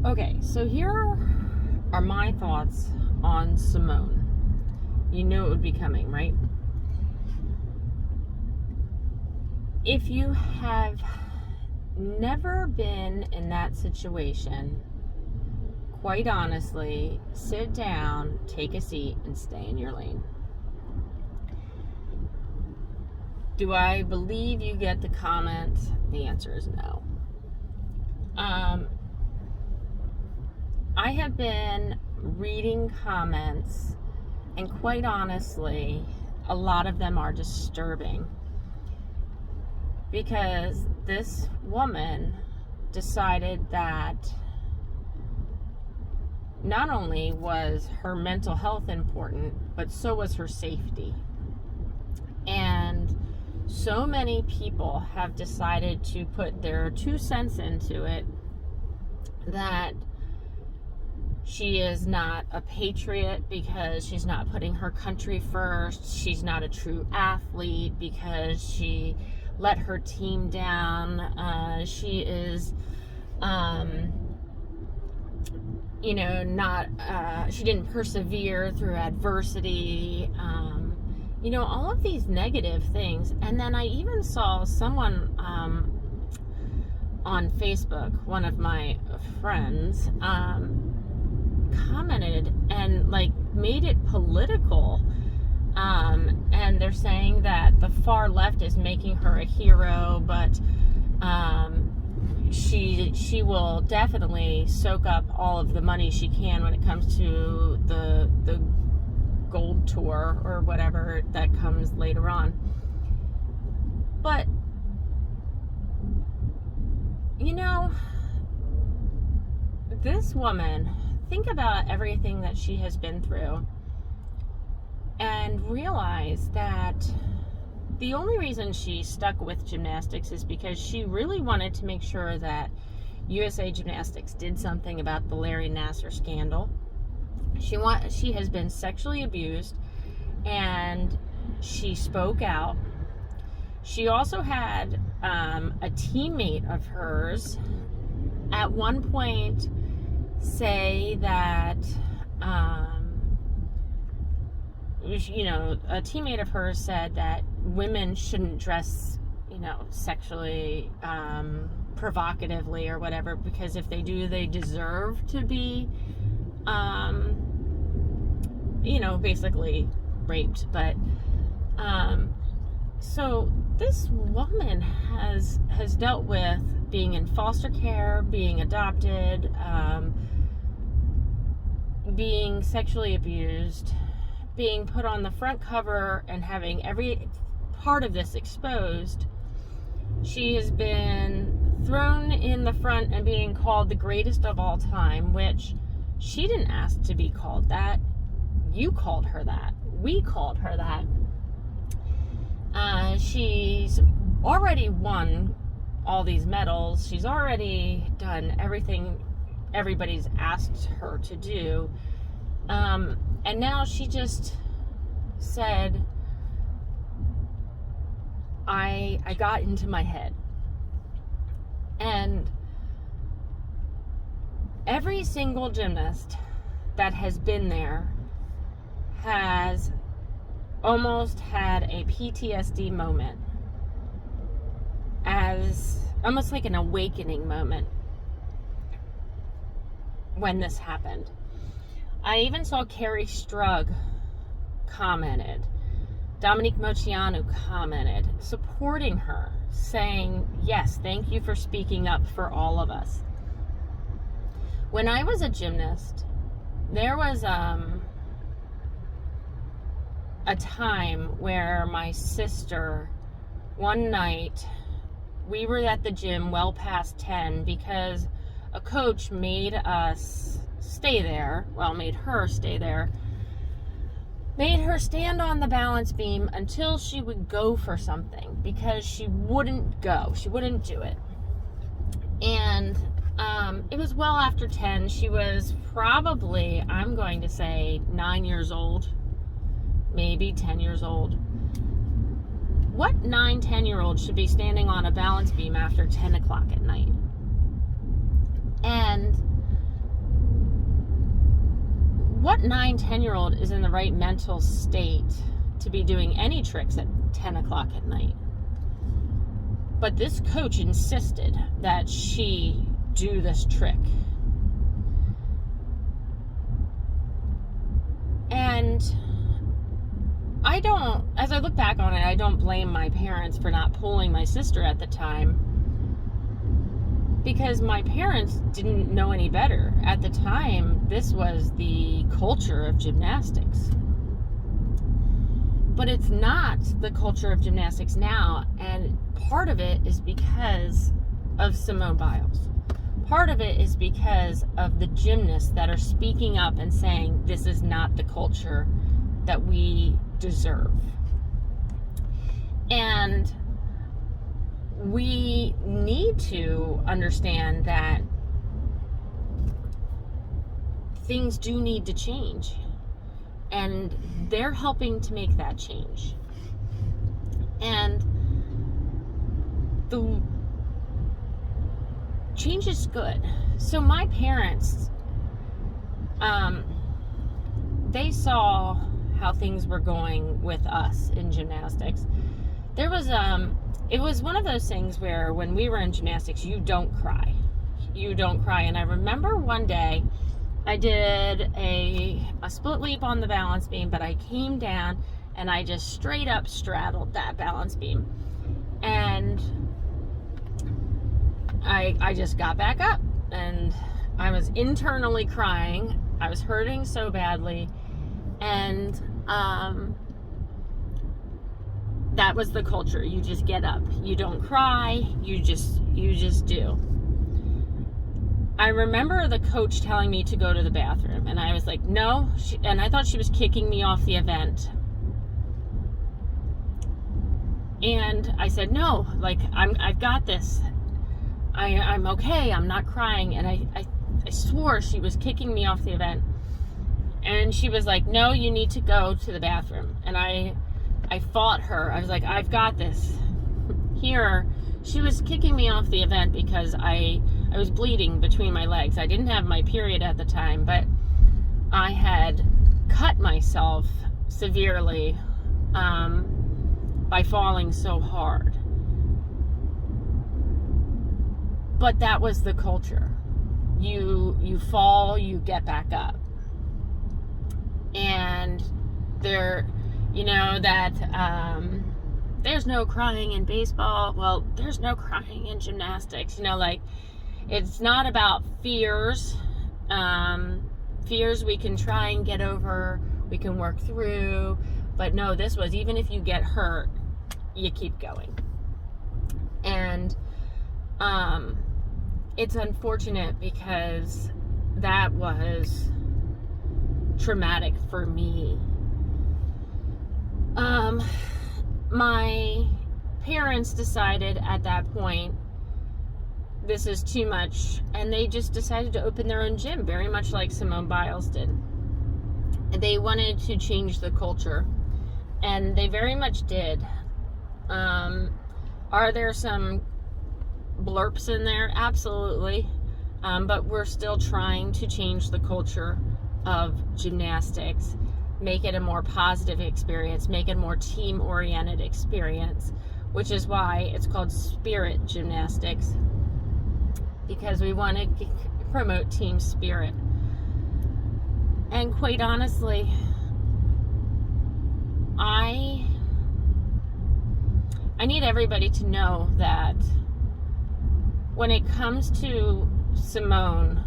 Okay, so here are my thoughts on Simone. You knew it would be coming, right? If you have never been in that situation, quite honestly, sit down, take a seat, and stay in your lane. Do I believe you get the comment? The answer is no. I have been reading comments, and quite honestly, a lot of them are disturbing, because this woman decided that not only was her mental health important, but so was her safety. And so many people have decided to put their 2 cents into it, that she is not a patriot because she's not putting her country first. She's not a true athlete because she let her team down. She is, she didn't persevere through adversity. All of these negative things. And then I even saw someone on Facebook, one of my friends, commented and made it political, and they're saying that the far left is making her a hero, but she will definitely soak up all of the money she can when it comes to the gold tour or whatever that comes later on. But this woman, think about everything that she has been through and realize that the only reason she stuck with gymnastics is because she really wanted to make sure that USA Gymnastics did something about the Larry Nassar scandal. She has been sexually abused, and she spoke out. She also had a teammate of hers at one point say that, a teammate of hers said that women shouldn't dress, sexually provocatively or whatever, because if they do, they deserve to be, basically raped. But so this woman has dealt with being in foster care, being adopted, being sexually abused, being put on the front cover and having every part of this exposed. She has been thrown in the front and being called the greatest of all time, which she didn't ask to be called that. You called her that. We called her that. She's already won all these medals. She's already done everything everybody's asked her to do. And now she just said, I got into my head. And every single gymnast that has been there has almost had a PTSD moment, as almost like an awakening moment when this happened. I even saw Carrie Strug commented, Dominique Moceanu commented, supporting her, saying, yes, thank you for speaking up for all of us. When I was a gymnast, there was a time where my sister, one night, we were at the gym well past 10 because a coach made us stay there, made her stay there, made her stand on the balance beam until she would go for something, because she wouldn't go. She wouldn't do it. And it was well after 10. She was probably, I'm going to say, 9 years old, maybe 10 years old. What 9, 10-year-old should be standing on a balance beam after 10 o'clock at night? And what 9-10-year-old is in the right mental state to be doing any tricks at 10 o'clock at night? But this coach insisted that she do this trick. And as I look back on it, I don't blame my parents for not pulling my sister at the time, because my parents didn't know any better. At the time, this was the culture of gymnastics. But it's not the culture of gymnastics now, and part of it is because of Simone Biles. Part of it is because of the gymnasts that are speaking up and saying this is not the culture that we deserve. And we need to understand that things do need to change, and they're helping to make that change. And the change is good. So my parents, they saw how things were going with us in gymnastics. There was it was one of those things where when we were in gymnastics, you don't cry. And I remember one day I did a split leap on the balance beam, but I came down and I just straight up straddled that balance beam. And I just got back up, and I was internally crying. I was hurting so badly. And that was the culture. You just get up. You don't cry. You just do. I remember the coach telling me to go to the bathroom, and I was like, no. And I thought she was kicking me off the event. And I said, no, like, I've got this. I'm okay. I'm not crying. And I swore she was kicking me off the event. And she was like, no, you need to go to the bathroom. And I fought her. I was like, I've got this. Here, she was kicking me off the event because I was bleeding between my legs. I didn't have my period at the time, but I had cut myself severely by falling so hard. But that was the culture. You fall, you get back up. And there, there's no crying in baseball. Well, there's no crying in gymnastics. It's not about fears. Fears we can try and get over, we can work through. But no, this was, even if you get hurt, you keep going. And it's unfortunate because that was traumatic for me. My parents decided at that point, this is too much, and they just decided to open their own gym, very much like Simone Biles did. And they wanted to change the culture, and they very much did. Are there some blurps in there? Absolutely. But we're still trying to change the culture of gymnastics, make it a more positive experience, make it a more team-oriented experience, which is why it's called spirit gymnastics, because we want to promote team spirit. And quite honestly, I need everybody to know that when it comes to Simone,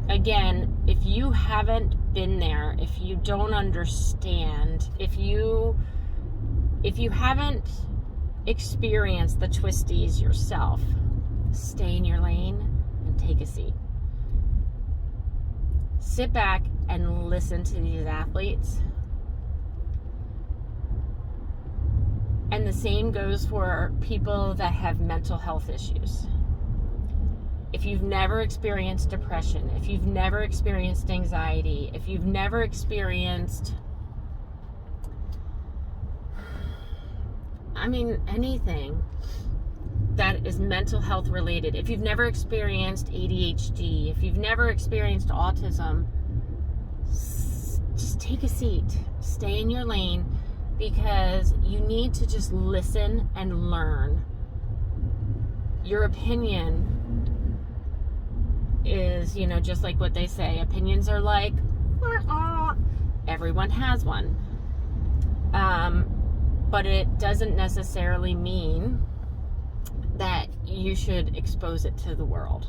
again, if you haven't been there, if you don't understand, if you haven't experienced the twisties yourself, stay in your lane and take a seat. Sit back and listen to these athletes. And the same goes for people that have mental health issues. If you've never experienced depression, if you've never experienced anxiety, if you've never experienced, anything that is mental health related, if you've never experienced ADHD, if you've never experienced autism, just take a seat, stay in your lane, because you need to just listen and learn. Your opinion is, just like what they say, opinions are like, everyone has one. But it doesn't necessarily mean that you should expose it to the world.